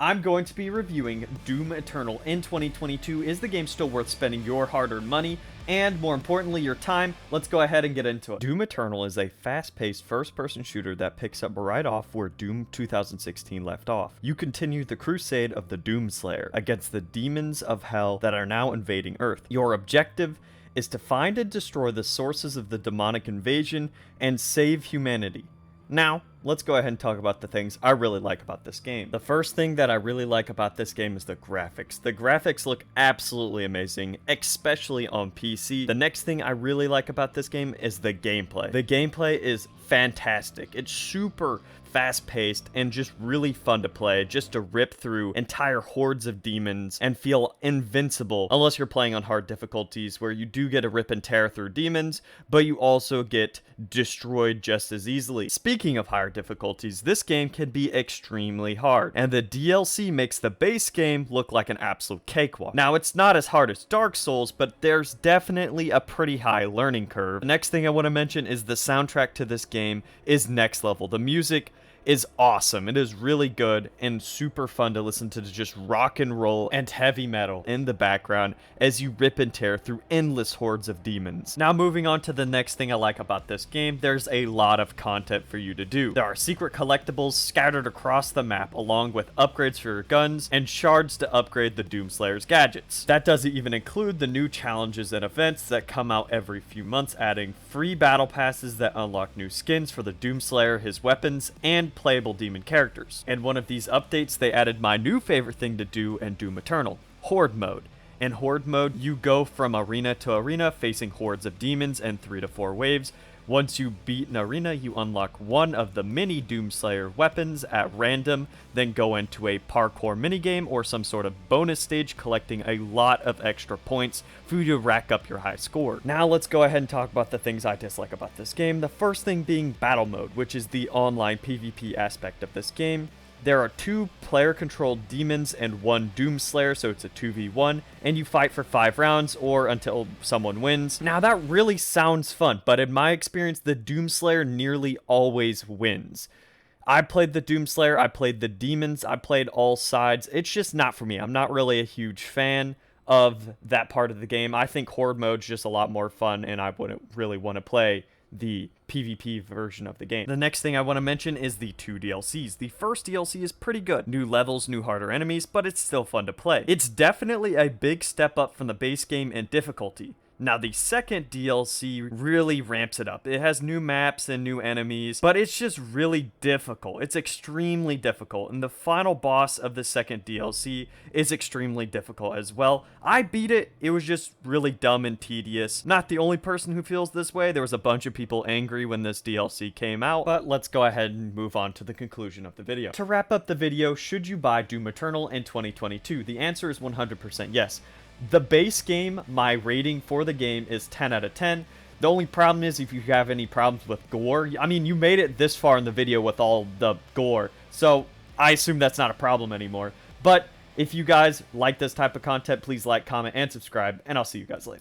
I'm going to be reviewing Doom Eternal in 2022. Is the game still worth spending your hard-earned money? And more importantly, your time? Let's go ahead and get into it. Doom Eternal is a fast-paced first-person shooter that picks up right off where Doom 2016 left off. You continue the crusade of the Doomslayer against the demons of hell that are now invading Earth. Your objective is to find and destroy the sources of the demonic invasion and save humanity. Now, let's go ahead and talk about the things I really like about this game. The first thing that I really like about this game is the graphics. The graphics look absolutely amazing, especially on PC. The next thing I really like about this game is the gameplay. The gameplay is fantastic. It's super fast-paced and just really fun to play, just to rip through entire hordes of demons and feel invincible, unless you're playing on hard difficulties where you do get a rip and tear through demons, but you also get destroyed just as easily. Speaking of higher difficulties, this game can be extremely hard, and the DLC makes the base game look like an absolute cakewalk. Now, it's not as hard as Dark Souls, but there's definitely a pretty high learning curve. The next thing I want to mention is the soundtrack to this game is next level. The music is awesome. It is really good and super fun to listen to just rock and roll and heavy metal in the background as you rip and tear through endless hordes of demons. Now moving on to the next thing I like about this game, there's a lot of content for you to do. There are secret collectibles scattered across the map along with upgrades for your guns and shards to upgrade the Doomslayer's gadgets. That doesn't even include the new challenges and events that come out every few months, adding free battle passes that unlock new skins for the Doomslayer, his weapons, and playable demon characters. In one of these updates, they added my new favorite thing to do in Doom Eternal, Horde Mode. In Horde Mode, you go from arena to arena facing hordes of demons in 3 to 4 waves. Once you beat an arena, you unlock one of the mini Doomslayer weapons at random, then go into a parkour minigame or some sort of bonus stage collecting a lot of extra points for you to rack up your high score. Now let's go ahead and talk about the things I dislike about this game. The first thing being battle mode, which is the online PvP aspect of this game. There are 2 player-controlled demons and 1 Doomslayer, so it's a 2v1, and you fight for 5 rounds or until someone wins. Now that really sounds fun, but in my experience, the Doomslayer nearly always wins. I played the Doomslayer, I played the demons, I played all sides. It's just not for me. I'm not really a huge fan of that part of the game. I think Horde mode's just a lot more fun, and I wouldn't really want to play the PvP version of the game. The next thing I want to mention is the 2 DLCs. The first DLC is pretty good. New levels, new harder enemies, but it's still fun to play. It's definitely a big step up from the base game in difficulty. Now, the second DLC really ramps it up. It has new maps and new enemies, but it's just really difficult. It's extremely difficult, and the final boss of the second DLC is extremely difficult as well. I beat it. It was just really dumb and tedious. Not the only person who feels this way. There was a bunch of people angry when this DLC came out, but let's go ahead and move on to the conclusion of the video. To wrap up the video, should you buy Doom Eternal in 2022? The answer is 100% yes. The base game, my rating for the game is 10 out of 10. The only problem is if you have any problems with gore. I mean, you made it this far in the video with all the gore, so I assume that's not a problem anymore. But if you guys like this type of content, please like, comment, and subscribe, and I'll see you guys later.